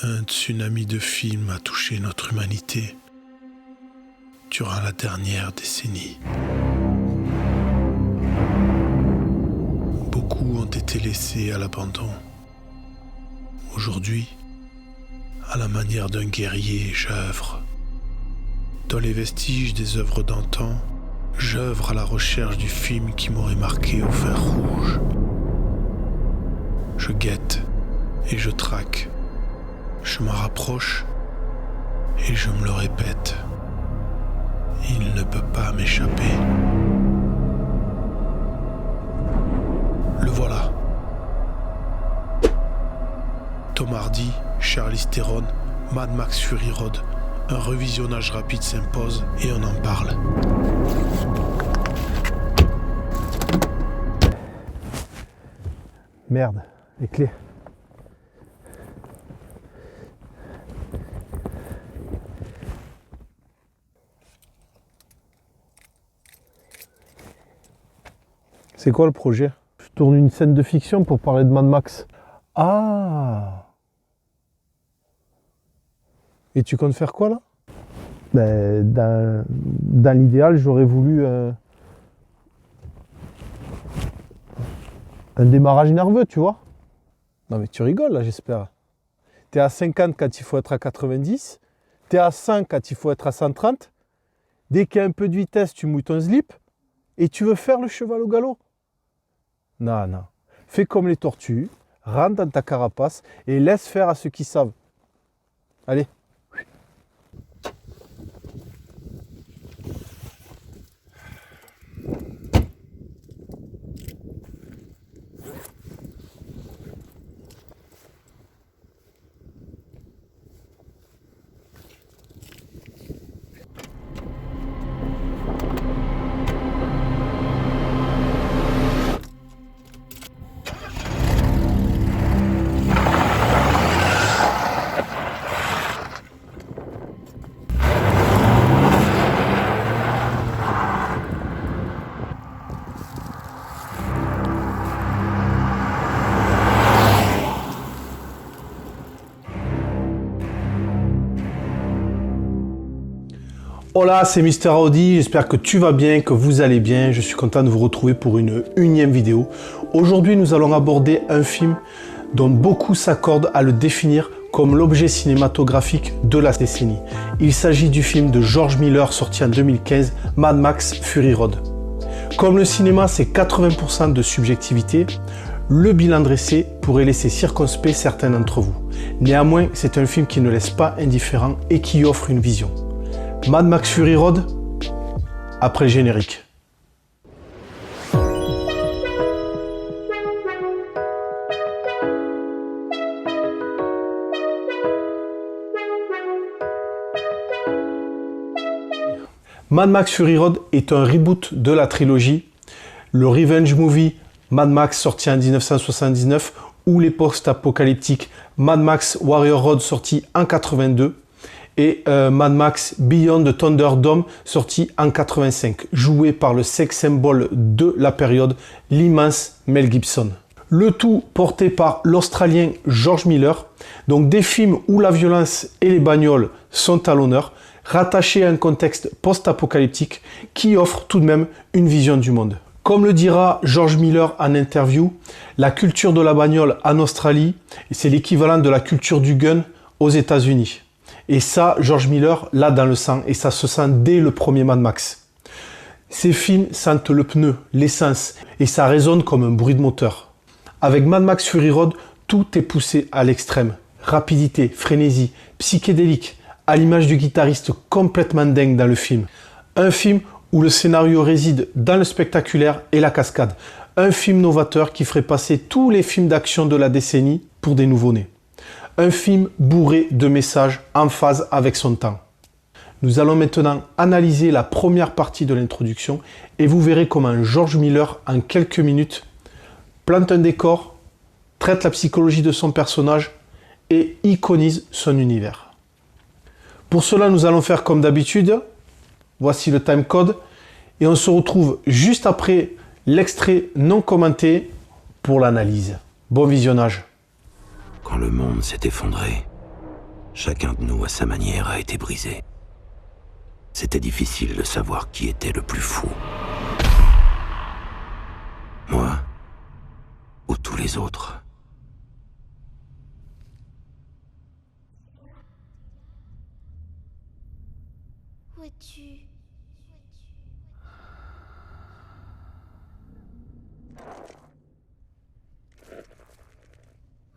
Un tsunami de films a touché notre humanité durant la dernière décennie. Beaucoup ont été laissés à l'abandon. Aujourd'hui, à la manière d'un guerrier, j'œuvre. Dans les vestiges des œuvres d'antan, j'œuvre à la recherche du film qui m'aurait marqué au fer rouge. Je guette et je traque. Je m'en rapproche et je me le répète. Il ne peut pas m'échapper. Le voilà. Tom Hardy, Charlize Theron, Mad Max Fury Road. Un revisionnage rapide s'impose et on en parle. Merde, les clés. C'est quoi le projet? Je tourne une scène de fiction pour parler de Mad Max. Ah! Et tu comptes faire quoi là? Ben, dans l'idéal, j'aurais voulu un démarrage nerveux, tu vois? Non mais tu rigoles là, j'espère. T'es à 50 quand il faut être à 90. T'es à 100 quand il faut être à 130. Dès qu'il y a un peu de vitesse, tu mouilles ton slip. Et tu veux faire le cheval au galop? Non, non. Fais comme les tortues, rentre dans ta carapace et laisse faire à ceux qui savent. Allez. Hola, c'est Mister Audi, j'espère que tu vas bien, que vous allez bien. Je suis content de vous retrouver pour une unième vidéo. Aujourd'hui, nous allons aborder un film dont beaucoup s'accordent à le définir comme l'objet cinématographique de la décennie. Il s'agit du film de George Miller sorti en 2015, Mad Max Fury Road. Comme le cinéma, c'est 80% de subjectivité, le bilan dressé pourrait laisser circonspect certains d'entre vous. Néanmoins, c'est un film qui ne laisse pas indifférent et qui offre une vision. Mad Max Fury Road, après le générique. Mad Max Fury Road est un reboot de la trilogie, le revenge movie Mad Max sorti en 1979 ou les post-apocalyptiques Mad Max Warrior Road sorti en 82 et Mad Max Beyond the Thunderdome sorti en 85, joué par le sex symbol de la période, l'immense Mel Gibson. Le tout porté par l'Australien George Miller, donc des films où la violence et les bagnoles sont à l'honneur, rattachés à un contexte post-apocalyptique qui offre tout de même une vision du monde. Comme le dira George Miller en interview, la culture de la bagnole en Australie, c'est l'équivalent de la culture du gun aux États-Unis. Et ça, George Miller l'a dans le sang et ça se sent dès le premier Mad Max. Ces films sentent le pneu, l'essence et ça résonne comme un bruit de moteur. Avec Mad Max Fury Road, tout est poussé à l'extrême. Rapidité, frénésie, psychédélique, à l'image du guitariste complètement dingue dans le film. Un film où le scénario réside dans le spectaculaire et la cascade. Un film novateur qui ferait passer tous les films d'action de la décennie pour des nouveau-nés. Un film bourré de messages en phase avec son temps. Nous allons maintenant analyser la première partie de l'introduction et vous verrez comment George Miller, en quelques minutes, plante un décor, traite la psychologie de son personnage et iconise son univers. Pour cela, nous allons faire comme d'habitude. Voici le timecode et on se retrouve juste après l'extrait non commenté pour l'analyse. Bon visionnage. Quand le monde s'est effondré, Chacun de nous, à sa manière, a été brisé. C'était difficile de savoir qui était le plus fou. Moi ou tous les autres. Où es-tu?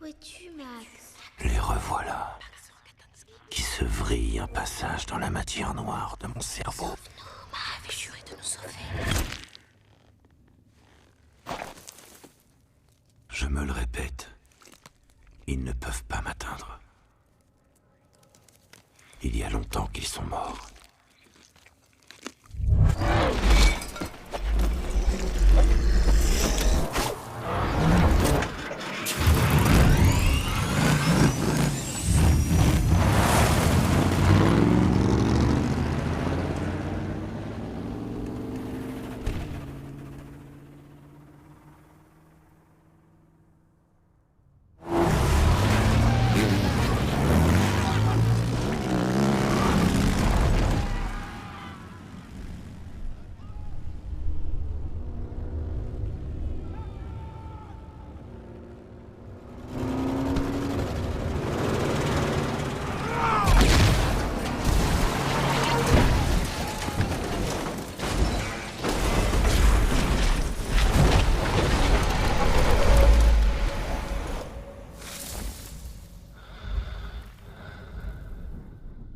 Où es-tu, Max? Les revoilà, qui se vrillent un passage dans la matière noire de mon cerveau. Sauve-nous, Max. Jurez de nous sauver. Je me le répète, ils ne peuvent pas m'atteindre. Il y a longtemps qu'ils sont morts.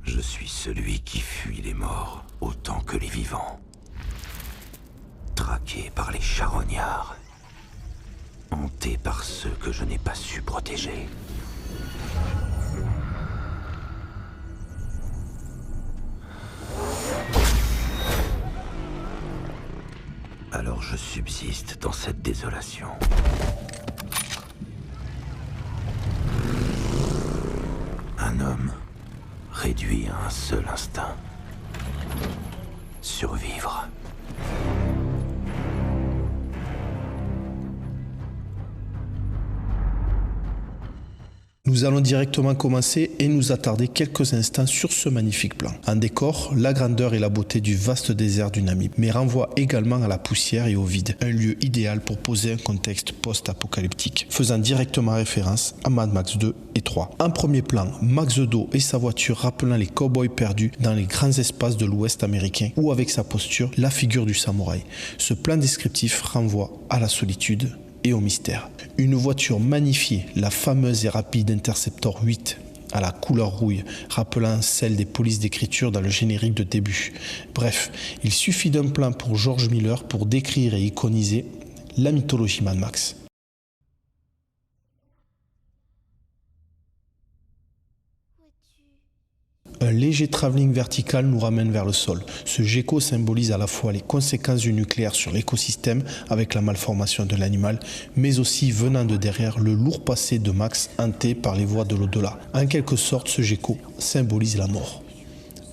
Je suis celui qui fuit les morts autant que les vivants. Traqué par les charognards. Hanté par ceux que je n'ai pas su protéger. Alors je subsiste dans cette désolation. Un homme réduit à un seul instinct. Survivre. Nous allons directement commencer et nous attarder quelques instants sur ce magnifique plan. En décor, la grandeur et la beauté du vaste désert du Namib, mais renvoie également à la poussière et au vide, un lieu idéal pour poser un contexte post-apocalyptique, faisant directement référence à Mad Max 2 et 3. En premier plan, Max Do et sa voiture rappelant les cow-boys perdus dans les grands espaces de l'Ouest américain, ou avec sa posture, la figure du samouraï. Ce plan descriptif renvoie à la solitude et au mystère. Une voiture magnifiée, la fameuse et rapide Interceptor 8, à la couleur rouille, rappelant celle des polices d'écriture dans le générique de début. Bref, il suffit d'un plan pour George Miller pour décrire et iconiser la mythologie Mad Max. Un léger travelling vertical nous ramène vers le sol. Ce gecko symbolise à la fois les conséquences du nucléaire sur l'écosystème avec la malformation de l'animal, mais aussi venant de derrière le lourd passé de Max hanté par les voies de l'au-delà. En quelque sorte, ce gecko symbolise la mort.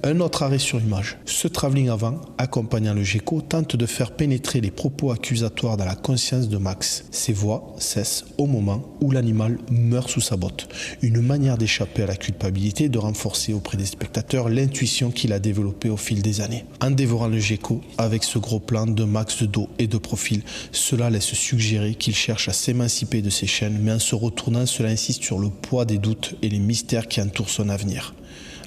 Un autre arrêt sur image. Ce travelling avant, accompagnant le gecko, tente de faire pénétrer les propos accusatoires dans la conscience de Max. Ses voix cessent au moment où l'animal meurt sous sa botte. Une manière d'échapper à la culpabilité et de renforcer auprès des spectateurs l'intuition qu'il a développée au fil des années. En dévorant le gecko, avec ce gros plan de Max de dos et de profil, cela laisse suggérer qu'il cherche à s'émanciper de ses chaînes, mais en se retournant, cela insiste sur le poids des doutes et les mystères qui entourent son avenir.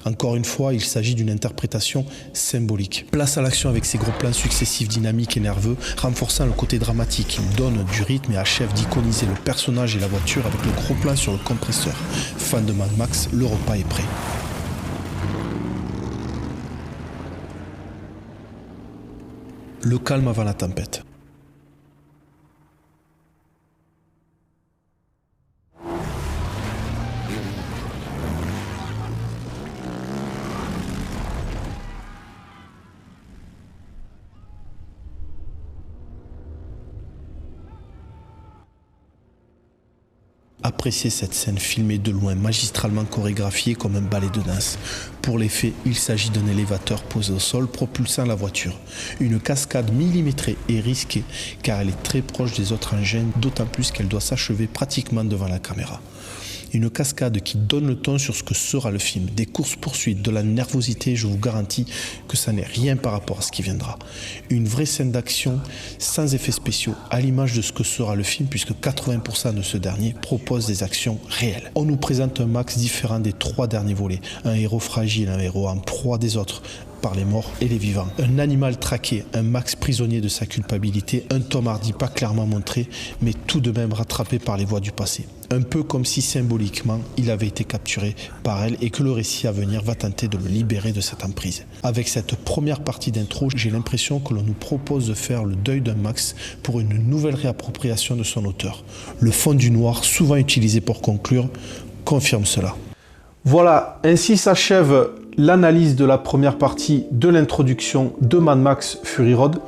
Encore une fois, il s'agit d'une interprétation symbolique. Place à l'action avec ses gros plans successifs, dynamiques et nerveux, renforçant le côté dramatique. Il donne du rythme et achève d'iconiser le personnage et la voiture avec le gros plan sur le compresseur. Fan de Mad Max, le repas est prêt. Le calme avant la tempête. Appréciez cette scène filmée de loin, magistralement chorégraphiée comme un ballet de danse. Pour les faits, il s'agit d'un élévateur posé au sol propulsant la voiture. Une cascade millimétrée et risquée car elle est très proche des autres engins, d'autant plus qu'elle doit s'achever pratiquement devant la caméra. Une cascade qui donne le ton sur ce que sera le film. Des courses-poursuites, de la nervosité, je vous garantis que ça n'est rien par rapport à ce qui viendra. Une vraie scène d'action sans effets spéciaux, à l'image de ce que sera le film, puisque 80% de ce dernier propose des actions réelles. On nous présente un Max différent des 3 derniers volets. Un héros fragile, un héros en proie des autres, par les morts et les vivants. Un animal traqué, un Max prisonnier de sa culpabilité, un Tom Hardy pas clairement montré, mais tout de même rattrapé par les voies du passé. Un peu comme si symboliquement il avait été capturé par elle et que le récit à venir va tenter de le libérer de cette emprise. Avec cette première partie d'intro, j'ai l'impression que l'on nous propose de faire le deuil d'un Max pour une nouvelle réappropriation de son auteur. Le fond du noir, souvent utilisé pour conclure, confirme cela. Voilà, ainsi s'achève l'analyse de la première partie de l'introduction de Mad Max Fury Road.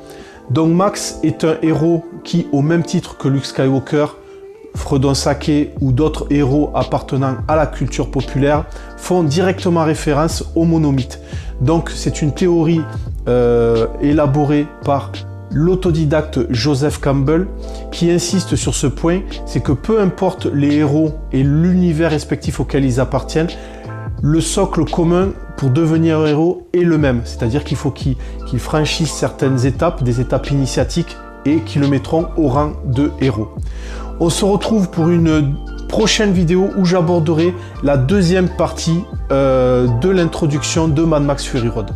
Donc Max est un héros qui, au même titre que Luke Skywalker, Freudon Sake ou d'autres héros appartenant à la culture populaire, font directement référence au monomythe. Donc c'est une théorie élaborée par l'autodidacte Joseph Campbell qui insiste sur ce point, c'est que peu importe les héros et l'univers respectif auquel ils appartiennent, le socle commun pour devenir un héros est le même, c'est-à-dire qu'il faut qu'ils franchissent certaines étapes, des étapes initiatiques et qui le mettront au rang de héros. On se retrouve pour une prochaine vidéo où j'aborderai la deuxième partie de l'introduction de Mad Max Fury Road.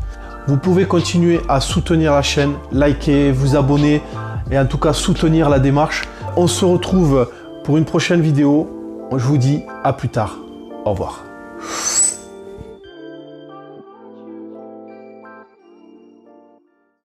Vous pouvez continuer à soutenir la chaîne, liker, vous abonner et en tout cas soutenir la démarche. On se retrouve pour une prochaine vidéo. Je vous dis à plus tard. Au revoir.